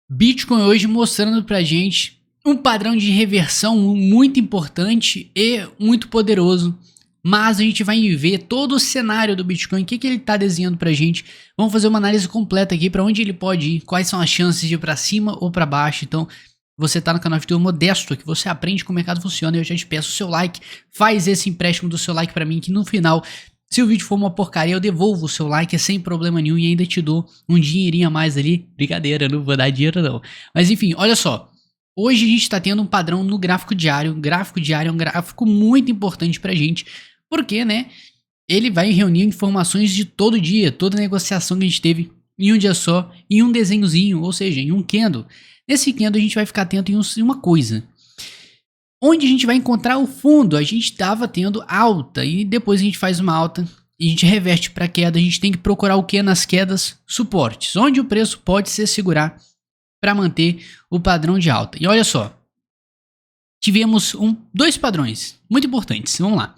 Bitcoin hoje mostrando pra gente um padrão de reversão muito importante e muito poderoso. Mas a gente vai ver todo o cenário do Bitcoin, o que ele está desenhando pra gente. Vamos fazer uma análise completa aqui para onde ele pode ir, quais são as chances de ir para cima ou para baixo. Então, você está no canal de Modesto, que você aprende como o mercado funciona. Eu já te peço o seu like, faz esse empréstimo do seu like para mim, que no final, se o vídeo for uma porcaria, eu devolvo o seu like sem problema nenhum e ainda te dou um dinheirinho a mais ali. Brincadeira, não vou dar dinheiro não. Mas enfim, olha só. Hoje a gente está tendo um padrão no gráfico diário. O gráfico diário é um gráfico muito importante pra gente. Porque, né, ele vai reunir informações de todo dia, toda negociação que a gente teve em um dia só, em um desenhozinho, ou seja, em um candle. Nesse candle a gente vai ficar atento em uma coisa. Onde a gente vai encontrar o fundo? A gente estava tendo alta e depois a gente faz uma alta e a gente reverte para queda. A gente tem que procurar o que nas quedas? Suportes, onde o preço pode se segurar para manter o padrão de alta. E olha só, tivemos dois padrões muito importantes. Vamos lá.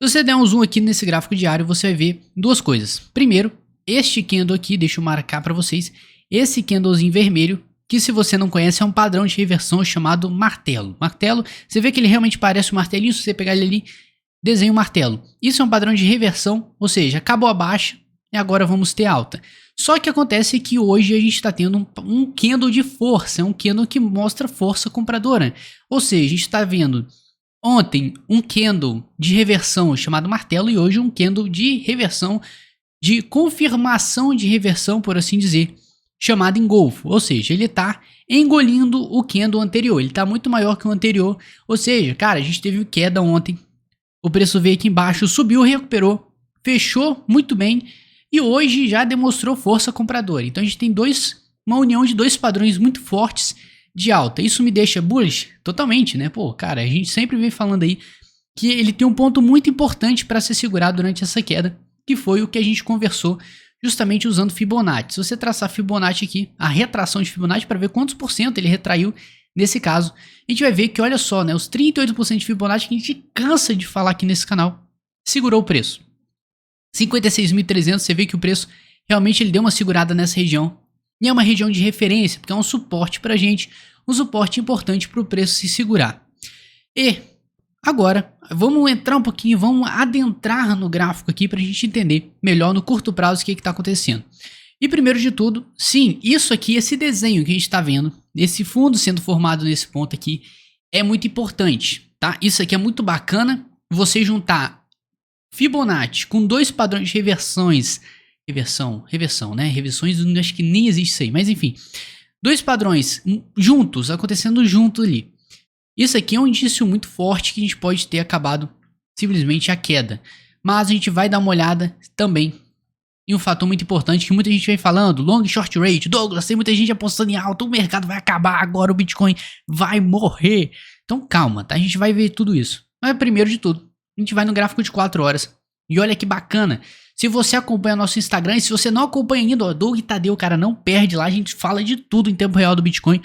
Se você der um zoom aqui nesse gráfico diário, você vai ver duas coisas. Primeiro, este candle aqui, deixa eu marcar para vocês, esse candlezinho vermelho, que se você não conhece é um padrão de reversão chamado martelo. Martelo, você vê que ele realmente parece um martelinho, se você pegar ele ali, desenha um martelo. Isso é um padrão de reversão, ou seja, acabou a baixa e agora vamos ter alta. Só que acontece que hoje a gente está tendo um candle de força, é um candle que mostra força compradora. Ou seja, a gente está vendo ontem um candle de reversão chamado martelo e hoje um candle de reversão, de confirmação de reversão, por assim dizer, chamado engolfo. Ou seja, ele está engolindo o candle anterior, ele está muito maior que o anterior. Ou seja, cara, a gente teve queda ontem, o preço veio aqui embaixo, subiu, recuperou, fechou muito bem e hoje já demonstrou força compradora. Então a gente tem uma união de dois padrões muito fortes de alta. Isso me deixa bullish? Totalmente, né? Pô, cara, a gente sempre vem falando aí que ele tem um ponto muito importante para ser segurado durante essa queda, que foi o que a gente conversou justamente usando Fibonacci. Se você traçar Fibonacci aqui, a retração de Fibonacci para ver quantos por cento ele retraiu nesse caso, a gente vai ver que, olha só, né, os 38% de Fibonacci que a gente cansa de falar aqui nesse canal, segurou o preço. 56.300, você vê que o preço realmente ele deu uma segurada nessa região. E é uma região de referência, porque é um suporte pra gente, um suporte importante para o preço se segurar. E agora, vamos entrar um pouquinho, vamos adentrar no gráfico aqui para a gente entender melhor no curto prazo o que está acontecendo. E primeiro de tudo, sim, isso aqui, esse desenho que a gente está vendo, esse fundo sendo formado nesse ponto aqui, é muito importante, tá? Isso aqui é muito bacana, você juntar Fibonacci com dois padrões de reversões, reversão, né? Reversões, acho que nem existe isso aí, mas enfim. Dois padrões juntos, acontecendo junto ali. Isso aqui é um indício muito forte que a gente pode ter acabado simplesmente a queda. Mas a gente vai dar uma olhada também em um fator muito importante que muita gente vem falando, long short rate. Douglas, tem muita gente apostando em alta, o mercado vai acabar agora, o Bitcoin vai morrer. Então calma, tá? A gente vai ver tudo isso. Mas primeiro de tudo, a gente vai no gráfico de 4 horas. E olha que bacana. Se você acompanha nosso Instagram, e se você não acompanha ainda, o Doug Tadeu, cara, não perde lá. A gente fala de tudo em tempo real do Bitcoin.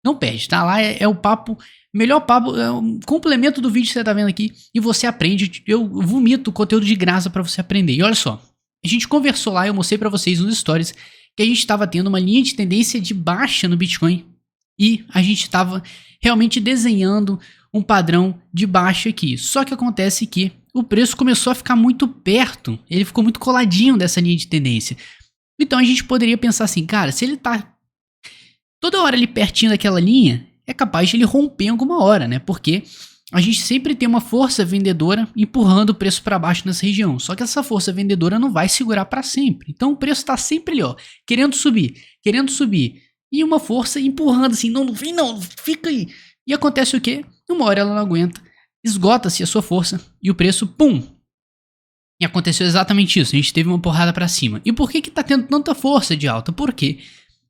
Não perde, tá? Lá é o papo, melhor papo, é um complemento do vídeo que você tá vendo aqui. E você aprende, eu vomito conteúdo de graça pra você aprender. E olha só, a gente conversou lá, eu mostrei pra vocês nos stories que a gente tava tendo uma linha de tendência de baixa no Bitcoin. E a gente tava realmente desenhando um padrão de baixa aqui. Só que acontece que o preço começou a ficar muito perto, ele ficou muito coladinho dessa linha de tendência. Então a gente poderia pensar assim, cara, se ele tá toda hora ali pertinho daquela linha, é capaz de ele romper em alguma hora, né? Porque a gente sempre tem uma força vendedora empurrando o preço para baixo nessa região. Só que essa força vendedora não vai segurar para sempre. Então o preço tá sempre ali, ó, querendo subir. E uma força empurrando assim, não vem não, fica aí. E acontece o quê? Uma hora ela não aguenta. Esgota-se a sua força e o preço, pum! E aconteceu exatamente isso, a gente teve uma porrada para cima. E por que tá tendo tanta força de alta? Por quê?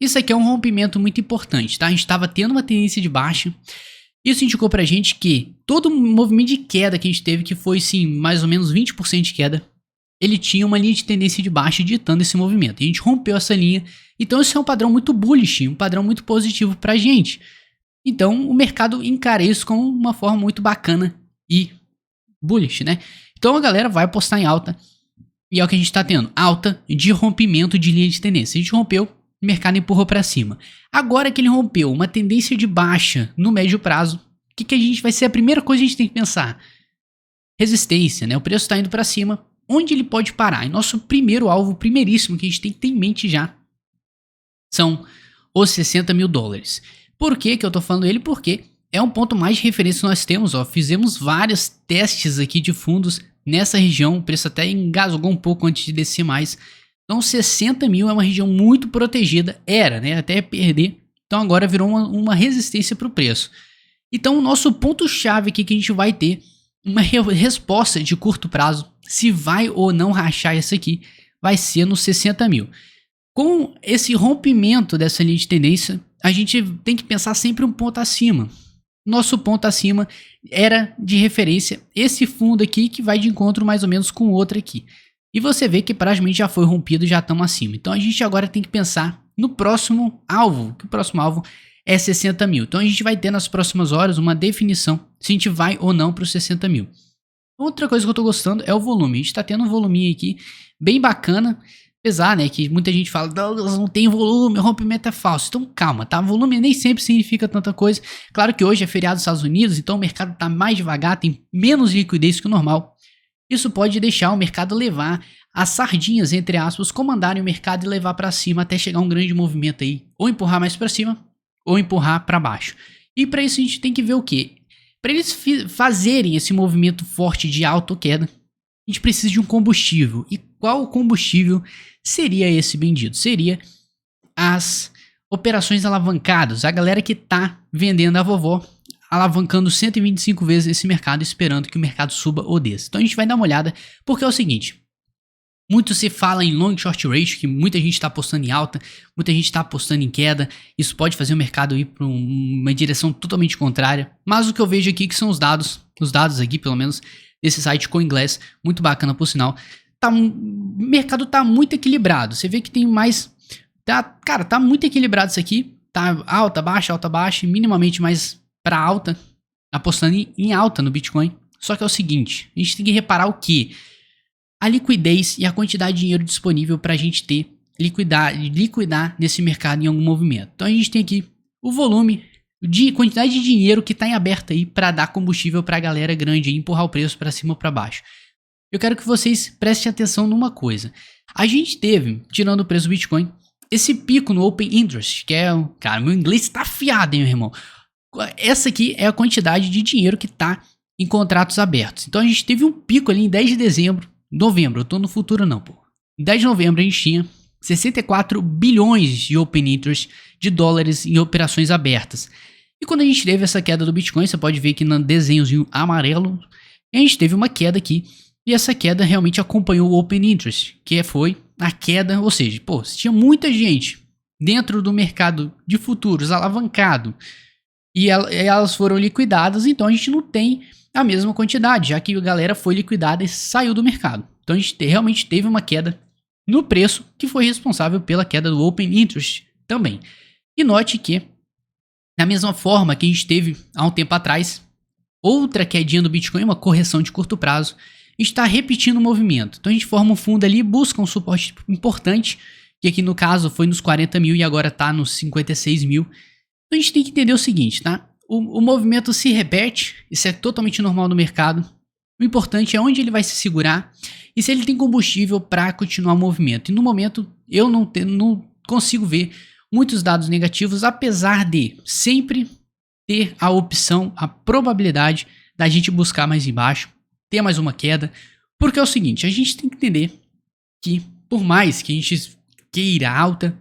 Isso aqui é um rompimento muito importante, tá? A gente estava tendo uma tendência de baixa. Isso indicou pra gente que todo o movimento de queda que a gente teve, que foi sim, mais ou menos 20% de queda, ele tinha uma linha de tendência de baixa ditando esse movimento. E a gente rompeu essa linha. Então isso é um padrão muito bullish, um padrão muito positivo pra gente. Então o mercado encara isso como uma forma muito bacana e bullish, né? Então a galera vai apostar em alta e é o que a gente tá tendo, alta de rompimento de linha de tendência. A gente rompeu, o mercado empurrou para cima. Agora que ele rompeu uma tendência de baixa no médio prazo, o que a gente vai ser a primeira coisa que a gente tem que pensar? Resistência, né? O preço está indo para cima. Onde ele pode parar? E nosso primeiro alvo, primeiríssimo, que a gente tem que ter em mente já, são os 60 mil dólares. Por que eu tô falando ele? Porque é um ponto mais de referência que nós temos, ó. Fizemos vários testes aqui de fundos nessa região, o preço até engasgou um pouco antes de descer mais. Então 60 mil é uma região muito protegida, era, né, até perder. Então agora virou uma resistência para o preço. Então o nosso ponto-chave aqui que a gente vai ter uma resposta de curto prazo, se vai ou não rachar essa aqui, vai ser nos 60 mil. Com esse rompimento dessa linha de tendência, a gente tem que pensar sempre um ponto acima. Nosso ponto acima era de referência esse fundo aqui, que vai de encontro mais ou menos com o outro aqui. E você vê que praticamente já foi rompido e já estamos acima. Então a gente agora tem que pensar no próximo alvo, que o próximo alvo é 60 mil. Então a gente vai ter nas próximas horas uma definição se a gente vai ou não para os 60 mil. Outra coisa que eu estou gostando é o volume. A gente está tendo um voluminho aqui bem bacana. Apesar, né, que muita gente fala, Douglas, não tem volume, o rompimento é falso. Então calma, tá? Volume nem sempre significa tanta coisa. Claro que hoje é feriado nos Estados Unidos, então o mercado tá mais devagar, tem menos liquidez que o normal. Isso pode deixar o mercado levar as sardinhas, entre aspas, comandarem o mercado e levar para cima até chegar um grande movimento aí. Ou empurrar mais para cima, ou empurrar para baixo. E para isso a gente tem que ver o quê? Para eles fazerem esse movimento forte de alta ou queda, a gente precisa de um combustível. E qual combustível seria esse bendito? Seria as operações alavancadas. A galera que tá vendendo a vovó, alavancando 125 vezes esse mercado, esperando que o mercado suba ou desça. Então a gente vai dar uma olhada, porque é o seguinte. Muito se fala em long short ratio, que muita gente está apostando em alta, muita gente está apostando em queda. Isso pode fazer o mercado ir para uma direção totalmente contrária. Mas o que eu vejo aqui que são os dados aqui, pelo menos, desse site CoinGlass, muito bacana por sinal. O mercado tá muito equilibrado. Você vê que tem mais... Cara, tá muito equilibrado isso aqui. Tá alta, baixa, minimamente mais para alta. Apostando em alta no Bitcoin. Só que é o seguinte, a gente tem que reparar o que? A liquidez e a quantidade de dinheiro disponível para a gente ter liquidar nesse mercado em algum movimento. Então a gente tem aqui o volume, quantidade de dinheiro que está em aberto aí para dar combustível para a galera grande e empurrar o preço para cima ou para baixo. Eu quero que vocês prestem atenção numa coisa. A gente teve, tirando o preço do Bitcoin, esse pico no Open Interest, que é... Cara, meu inglês está afiado, hein, meu irmão? Essa aqui é a quantidade de dinheiro que está em contratos abertos. Então a gente teve um pico ali em 10 de dezembro, novembro, eu tô no futuro não, pô. Em 10 de novembro a gente tinha 64 bilhões de Open Interest de dólares em operações abertas. E quando a gente teve essa queda do Bitcoin, você pode ver aqui no desenhozinho amarelo, a gente teve uma queda aqui. E essa queda realmente acompanhou o Open Interest, que foi a queda, ou seja, pô, tinha muita gente dentro do mercado de futuros alavancado e elas foram liquidadas, então a gente não tem a mesma quantidade, já que a galera foi liquidada e saiu do mercado. Então a gente realmente teve uma queda no preço que foi responsável pela queda do Open Interest também. E note que, da mesma forma que a gente teve há um tempo atrás, outra quedinha do Bitcoin, uma correção de curto prazo, está repetindo o movimento. Então a gente forma um fundo ali, busca um suporte importante, que aqui no caso foi nos 40 mil e agora está nos 56 mil. Então a gente tem que entender o seguinte, tá? O movimento se repete, isso é totalmente normal no mercado. O importante é onde ele vai se segurar e se ele tem combustível para continuar o movimento. E no momento eu não consigo ver muitos dados negativos, apesar de sempre ter a opção, a probabilidade da gente buscar mais embaixo, ter mais uma queda, porque é o seguinte, a gente tem que entender que por mais que a gente queira alta,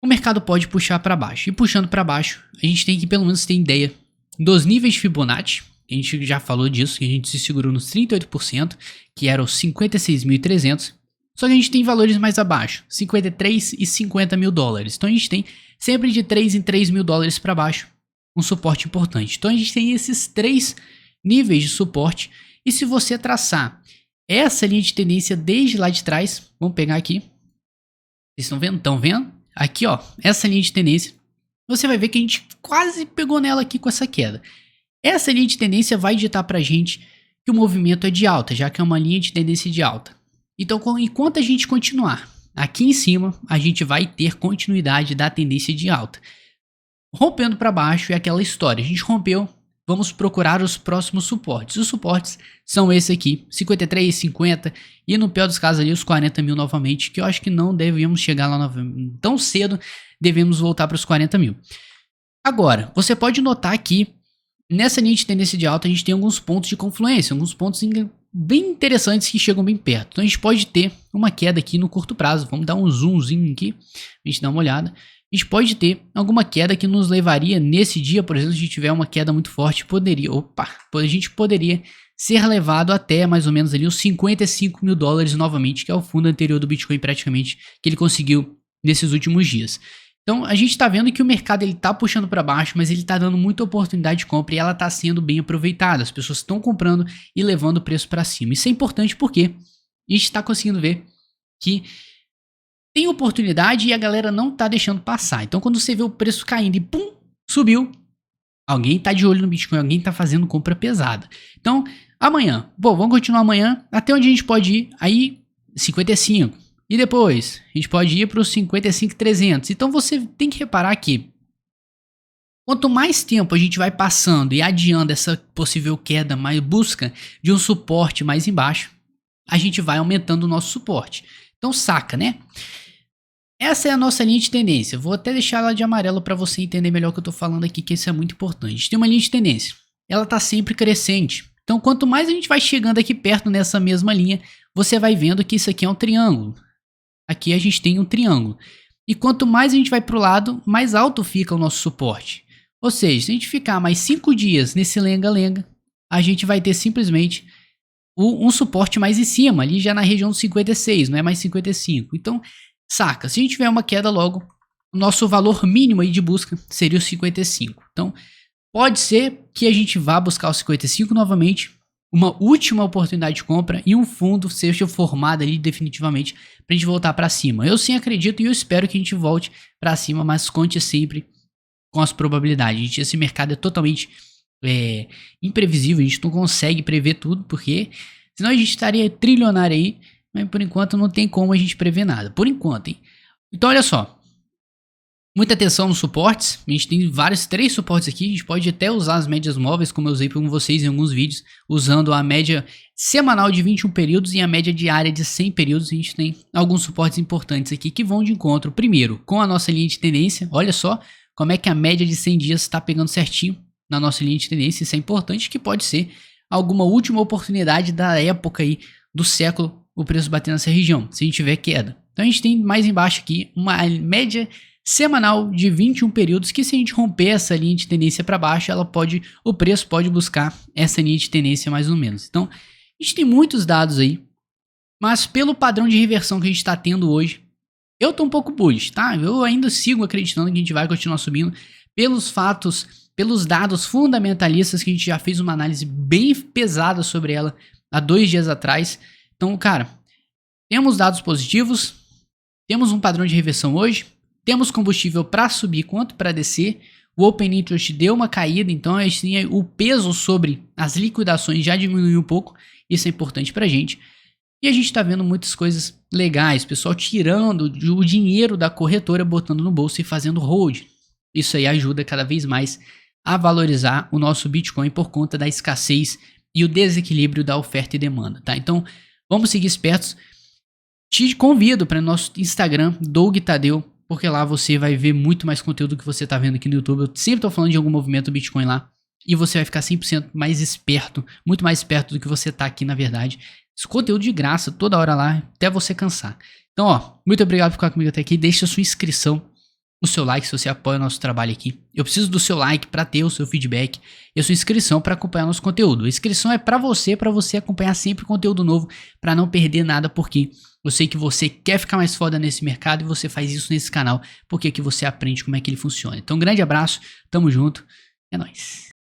o mercado pode puxar para baixo, e puxando para baixo, a gente tem que pelo menos ter ideia dos níveis de Fibonacci, a gente já falou disso, que a gente se segurou nos 38%, que eram os 56.300, só que a gente tem valores mais abaixo, 53 e 50 mil dólares, então a gente tem sempre de 3 em 3 mil dólares para baixo, um suporte importante. Então a gente tem esses três níveis de suporte. E se você traçar essa linha de tendência desde lá de trás, vamos pegar aqui, vocês estão vendo? Estão vendo? Aqui, ó, essa linha de tendência, você vai ver que a gente quase pegou nela aqui com essa queda. Essa linha de tendência vai ditar pra gente que o movimento é de alta, já que é uma linha de tendência de alta. Então, enquanto a gente continuar aqui em cima a gente vai ter continuidade da tendência de alta. Rompendo para baixo é aquela história, a gente rompeu, vamos procurar os próximos suportes. Os suportes são esse aqui, 53, 50 e no pior dos casos ali os 40 mil novamente, que eu acho que não devemos chegar lá tão cedo, devemos voltar para os 40 mil. Agora, você pode notar que nessa linha de tendência de alta a gente tem alguns pontos de confluência, alguns pontos bem interessantes que chegam bem perto. Então a gente pode ter uma queda aqui no curto prazo, vamos dar um zoomzinho aqui, a gente dá uma olhada. A gente pode ter alguma queda que nos levaria nesse dia, por exemplo, se a gente tiver uma queda muito forte, a gente poderia ser levado até mais ou menos ali os 55 mil dólares novamente, que é o fundo anterior do Bitcoin praticamente, que ele conseguiu nesses últimos dias. Então a gente está vendo que o mercado ele está puxando para baixo, mas ele está dando muita oportunidade de compra e ela está sendo bem aproveitada. As pessoas estão comprando e levando o preço para cima. Isso é importante porque a gente está conseguindo ver que tem oportunidade e a galera não tá deixando passar. Então quando você vê o preço caindo e pum, subiu, alguém tá de olho no Bitcoin, alguém tá fazendo compra pesada. Então amanhã, vamos continuar amanhã, até onde a gente pode ir? Aí 55. E depois a gente pode ir para os 55.300. Então você tem que reparar que quanto mais tempo a gente vai passando e adiando essa possível queda, mais busca de um suporte mais embaixo, a gente vai aumentando o nosso suporte. Então saca, né? Essa é a nossa linha de tendência. Vou até deixar ela de amarelo para você entender melhor o que eu estou falando aqui, que isso é muito importante. A gente tem uma linha de tendência. Ela está sempre crescente. Então quanto mais a gente vai chegando aqui perto nessa mesma linha, você vai vendo que isso aqui é um triângulo. Aqui a gente tem um triângulo. E quanto mais a gente vai para o lado, mais alto fica o nosso suporte. Ou seja, se a gente ficar mais 5 dias nesse lenga-lenga, a gente vai ter simplesmente um suporte mais em cima, ali já na região dos 56, não é mais 55. Então, saca, se a gente tiver uma queda logo, o nosso valor mínimo aí de busca seria os 55. Então, pode ser que a gente vá buscar os 55 novamente, uma última oportunidade de compra e um fundo seja formado ali definitivamente para a gente voltar para cima. Eu sim acredito e eu espero que a gente volte para cima, mas conte sempre com as probabilidades. Esse mercado é totalmente imprevisível, a gente não consegue prever tudo, porque senão a gente estaria trilionário aí, mas por enquanto não tem como a gente prever nada, por enquanto, hein? Então olha só, muita atenção nos suportes, a gente tem três suportes aqui, a gente pode até usar as médias móveis, como eu usei com vocês em alguns vídeos, usando a média semanal de 21 períodos e a média diária de 100 períodos, a gente tem alguns suportes importantes aqui que vão de encontro, primeiro, com a nossa linha de tendência, olha só como é que a média de 100 dias está pegando certinho na nossa linha de tendência, isso é importante, que pode ser alguma última oportunidade da época aí do século, o preço bater nessa região, se a gente tiver queda. Então a gente tem mais embaixo aqui uma média semanal de 21 períodos, que se a gente romper essa linha de tendência para baixo, o preço pode buscar essa linha de tendência mais ou menos. Então a gente tem muitos dados aí, mas pelo padrão de reversão que a gente está tendo hoje, eu tô um pouco bullish, tá? Eu ainda sigo acreditando que a gente vai continuar subindo pelos fatos, pelos dados fundamentalistas que a gente já fez uma análise bem pesada sobre ela há 2 dias atrás. Então, cara, temos dados positivos, temos um padrão de reversão hoje, temos combustível para subir quanto para descer, o Open Interest deu uma caída, então assim, o peso sobre as liquidações já diminuiu um pouco, isso é importante pra gente. E a gente está vendo muitas coisas legais, pessoal tirando o dinheiro da corretora, botando no bolso e fazendo hold. Isso aí ajuda cada vez mais a valorizar o nosso Bitcoin por conta da escassez e o desequilíbrio da oferta e demanda, tá? Então, vamos seguir espertos. Te convido para o nosso Instagram, Doug Tadeu, porque lá você vai ver muito mais conteúdo que você está vendo aqui no YouTube. Eu sempre estou falando de algum movimento do Bitcoin lá e você vai ficar 100% mais esperto, muito mais esperto do que você está aqui na verdade. Esse conteúdo de graça, toda hora lá, até você cansar. Então, ó, muito obrigado por ficar comigo até aqui. Deixa a sua inscrição, o seu like se você apoia o nosso trabalho aqui. Eu preciso do seu like para ter o seu feedback e a sua inscrição para acompanhar nosso conteúdo. A inscrição é para você acompanhar sempre conteúdo novo, para não perder nada, porque eu sei que você quer ficar mais foda nesse mercado e você faz isso nesse canal, porque aqui você aprende como é que ele funciona. Então, um grande abraço, tamo junto, é nóis.